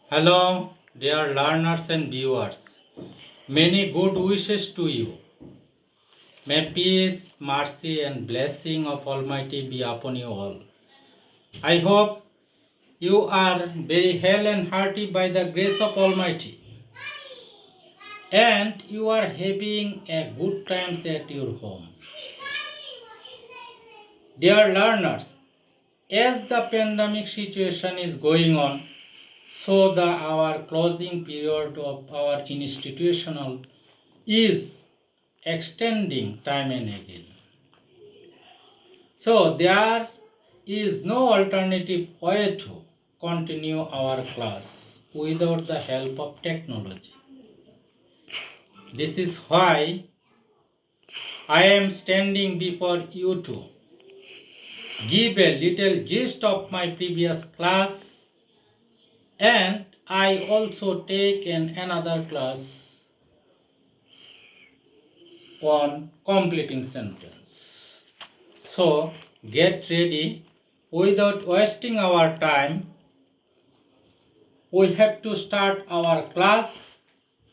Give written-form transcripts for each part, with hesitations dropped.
Hello, dear learners and viewers. Many good wishes to you. May peace, mercy, and blessing of Almighty be upon you all. I hope you are very hale and hearty by the grace of Almighty, and you are having a good times at your home. Dear learners, as the pandemic situation is going on, so our closing period of our institutional is extending time and again. So there is no alternative way to continue our class without the help of technology. This is why I am standing before you to give a little gist of my previous class, and I also take another class on completing sentence. So get ready. Without wasting our time, we have to start our class.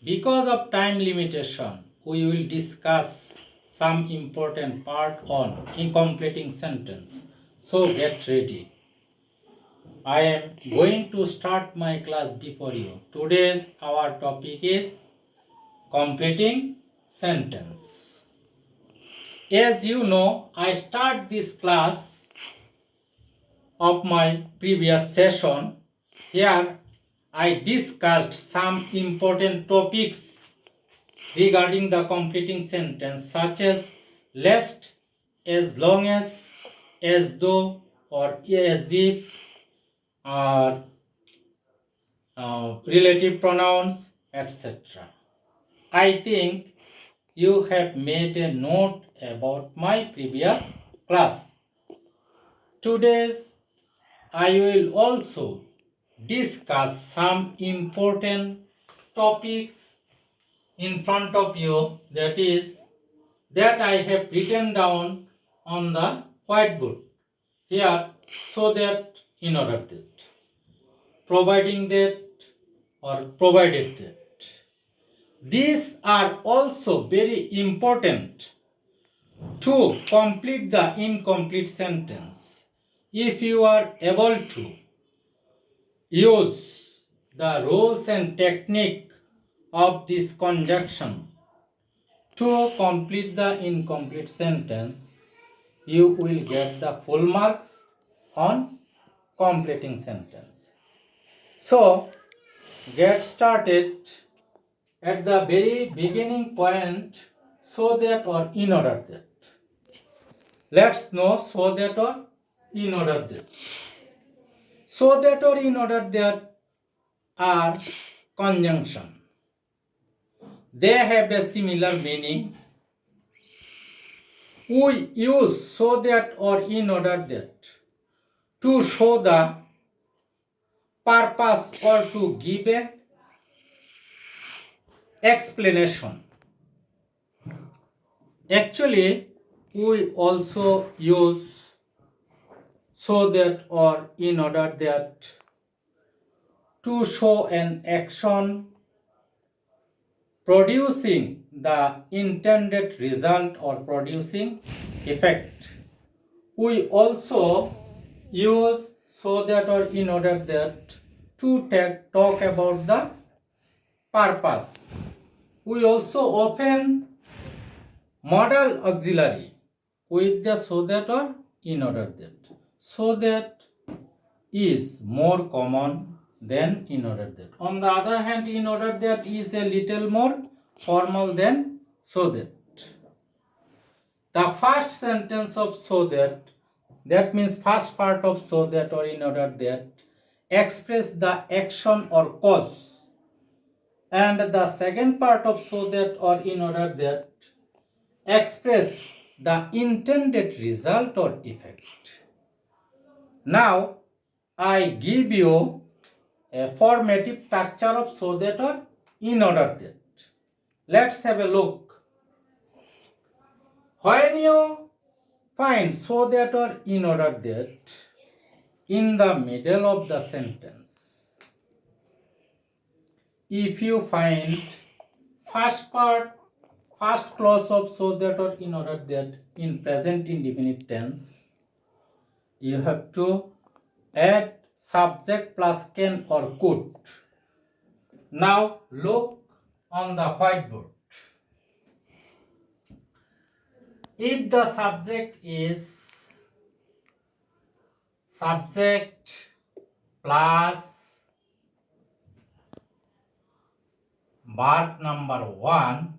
Because of time limitation, we will discuss some important part on incompleting sentence. So get ready. I am going to start my class before you. Today's our topic is completing sentence. As you know, I start this class of my previous session. Here I discussed some important topics regarding the completing sentence, such as lest, as long as though, or as if, or relative pronouns, etc. I think you have made a note about my previous class. Today's I will also discuss some important topics in front of you, that I have written down on the whiteboard here, so that in order that providing that or provided that these are also very important to complete the incomplete sentence. If you are able to use the rules and technique of this conjunction to complete the incomplete sentence, you will get the full marks on completing sentence. So, get started at the very beginning point, so that or in order that. Let's know so that or in order that. So that or in order that are conjunction. They have a similar meaning. We use so that or in order that to show the purpose or to give a explanation. Actually, we also use so that or in order that to show an action producing the intended result or producing effect. We also use so that or in order that to talk about the purpose. We also often model auxiliary with the so that or in order that. So that is more common than in order that. On the other hand, in order that is a little more formal than so that. The first sentence of so that means first part of so that or in order that, express the action or cause, and the second part of so that or in order that express the intended result or effect. Now I give you a formative structure of so that or in order that. Let's have a look. When you find so that or in order that in the middle of the sentence, if you find first part, first clause of so that or in order that in present indefinite tense, you have to add subject plus can or could. Now look on the whiteboard. If the subject is subject plus verb number 1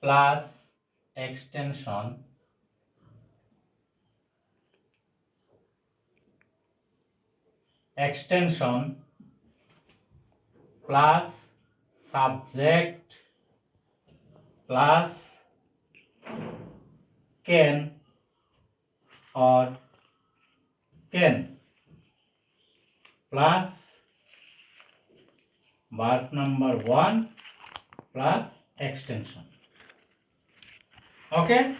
plus extension plus subject plus can or can plus verb number 1 plus extension. Okay,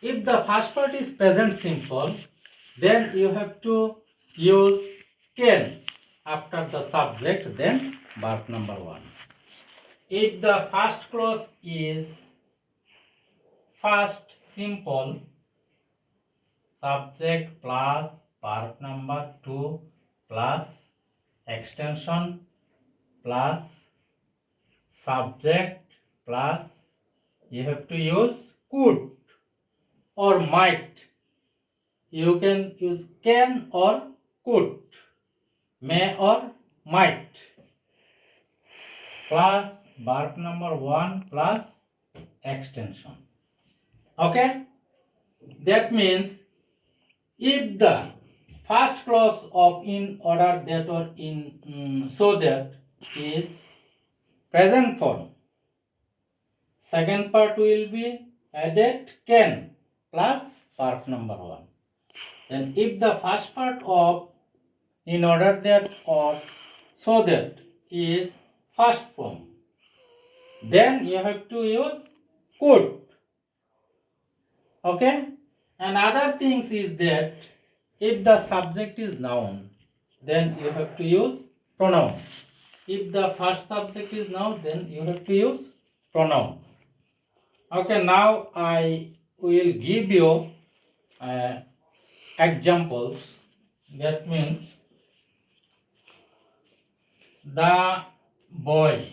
if the first part is present simple, then you have to use can after the subject, then verb number 1. If the first clause is first simple, subject plus verb number 2 plus extension plus subject plus you have to use could or might. You can use can or could, may or might, plus verb number 1 plus extension. Okay, that means if the first clause of in order that or in so that is present form, second part will be added can plus verb number 1. Then if the first part of in order that or so that is first form, then you have to use could. Okay, and other things is that if the subject is noun, then you have to use pronoun. If the first subject is noun, then you have to use pronoun. Okay, now I will give you examples. That means the boy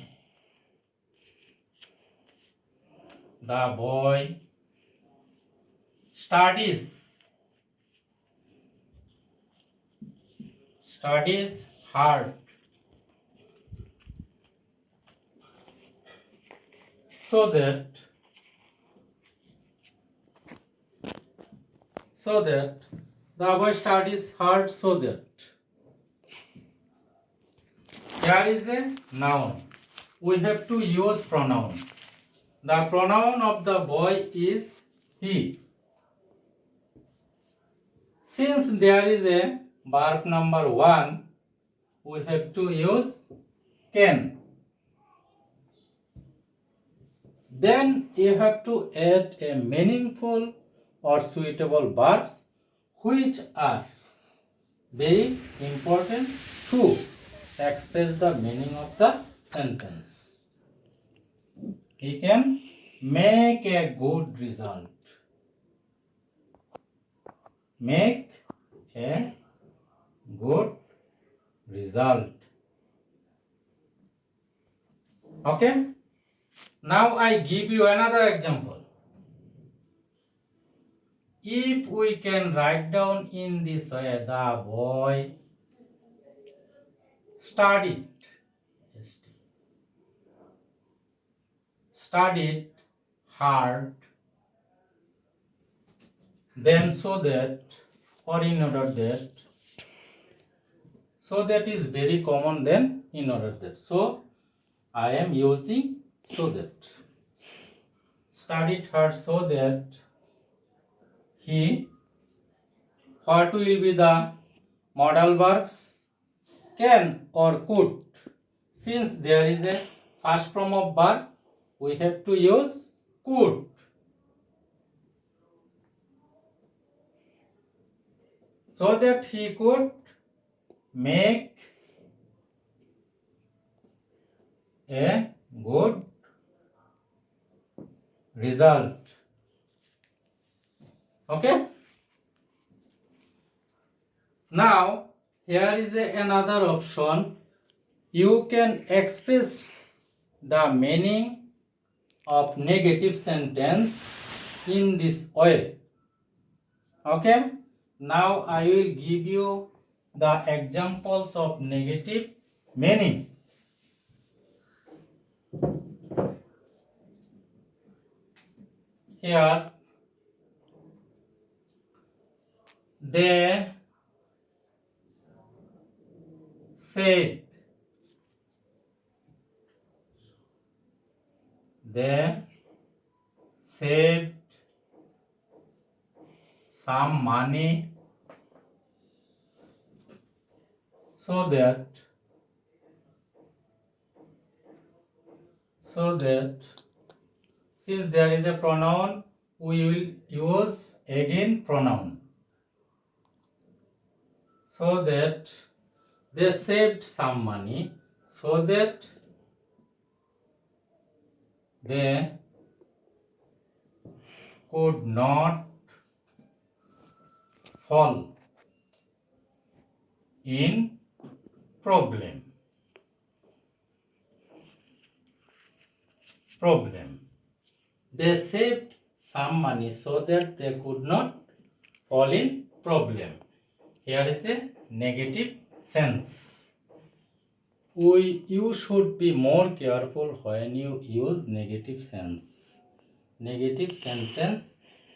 studies hard so that the boy studies hard so that there is a noun. We have to use pronoun. The pronoun of the boy is he. Since there is a verb number 1, we have to use can. Then you have to add a meaningful or suitable verbs which are very important to express the meaning of the sentence. He can make a good result. Make a good result. Okay? Now I give you another example. If we can write down in this way, the boy studied hard, then so that or in order that, so that is very common than in order that. So I am using so that. Studied hard so that he, what will be the modal verbs? Can or could. Since there is a first form of verb, we have to use could. So that he could make a good result. Okay. Now here is another option. You can express the meaning of negative sentence in this way. Okay. Now I will give you the examples of negative meaning. Here they said, they saved some money so that since there is a pronoun, we will use again pronoun, so that they saved some money so that they could not fall in problem. They saved some money so that they could not fall in problem. Here is a negative sense. You should be more careful when you use negative sense. Negative sentence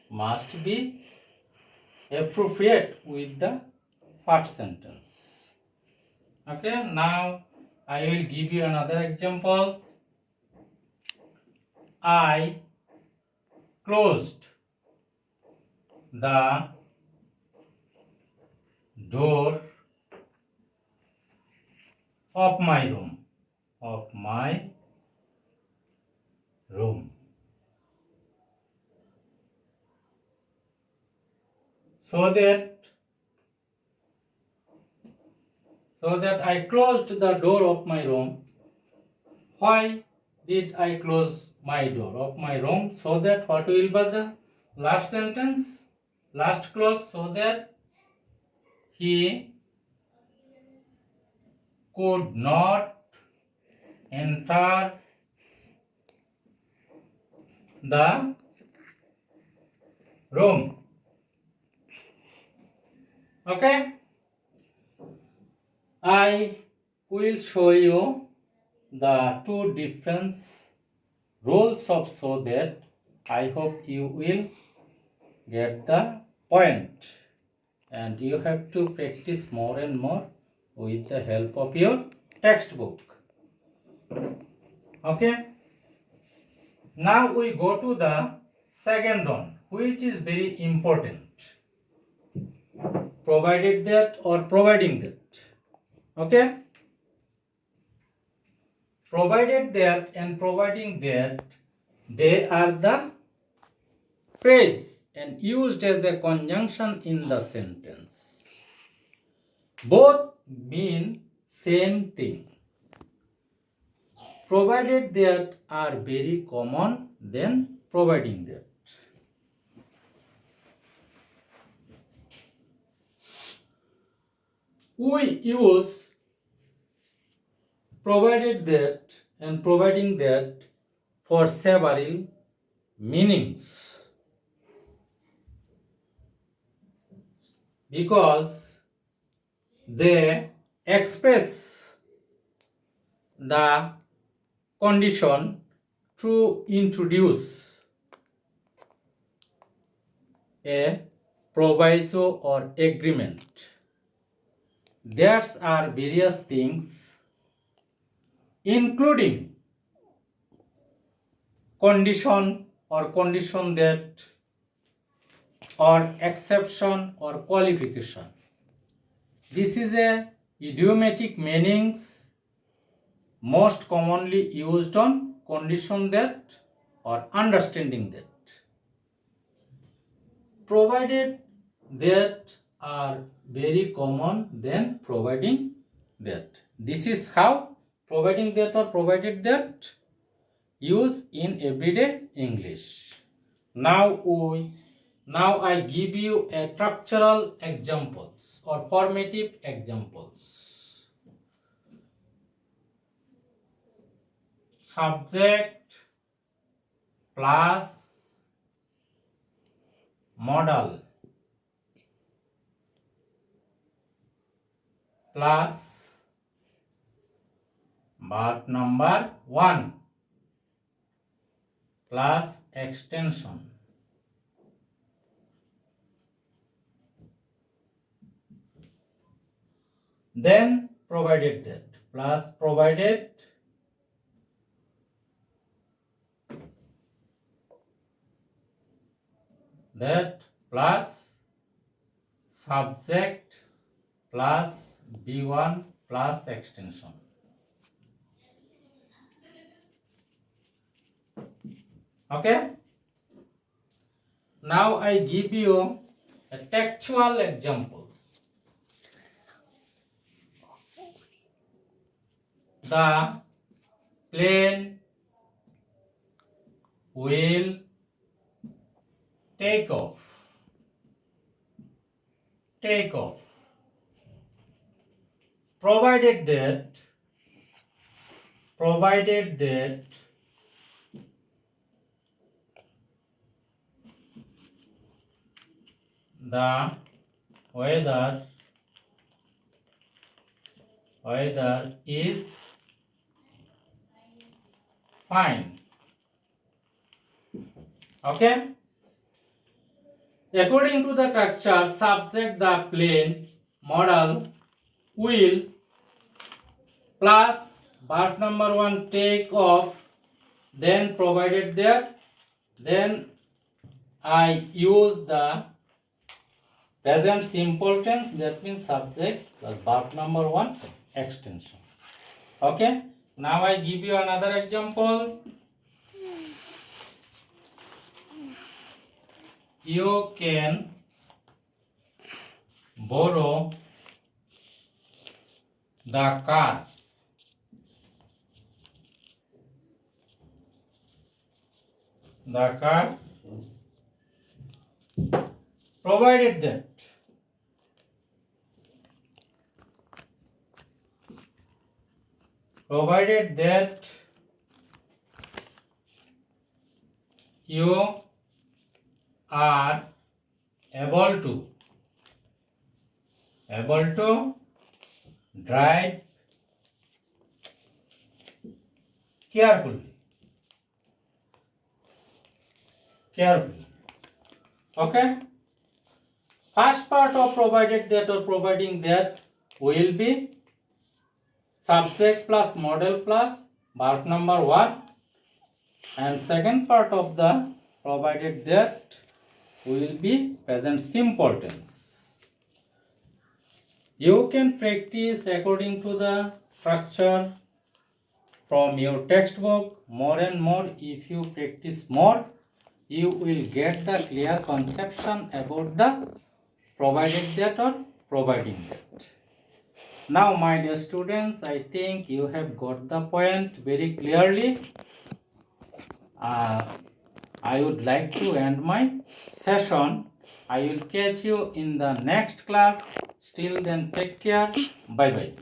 must be appropriate with the first sentence. Okay, now I will give you another example. I closed the door of my room. So that I closed the door of my room. Why did I close my door of my room? So that what will be the last sentence? Last clause, so that he could not enter the room. Okay? I will show you the two different rules of so that. I hope you will get the point, and you have to practice more and more with the help of your textbook. Okay? Now we go to the second one, which is very important. Provided that or providing that. Okay? Provided that and providing that, they are the phrase and used as a conjunction in the sentence. Both mean same thing. Provided that are very common than providing that. We use provided that and providing that for several meanings, because they express the condition to introduce a proviso or agreement. There are various things, including condition or condition that, or exception or qualification. This is a idiomatic meanings most commonly used on condition that or understanding that. Provided that are very common than providing that. This is how providing that or provided that use in everyday English. Now I give you a structural examples or formative examples. Subject plus modal plus verb number 1 plus extension. Then provided that plus provided that plus subject plus B1 plus extension. Okay? Now I give you a textual example. The plane will take off. Take off. Provided that the weather is fine. Okay? According to the structure, subject the plane, modal, will, plus verb number 1 take off, then provided that, then I use the present simple tense, that means subject plus verb number 1 extension. Okay? Now I give you another example. You can borrow the car. Provided that you are able to drive carefully. Okay? First part of provided that or providing that will be subject plus modal plus verb number 1, and second part of the provided that will be present simple tense. You can practice according to the structure from your textbook more and more. If you practice more, you will get the clear conception about the provided that or providing that. Now, my dear students, I think you have got the point very clearly. I would like to end my session. I will catch you in the next class. Till then, take care. Bye bye.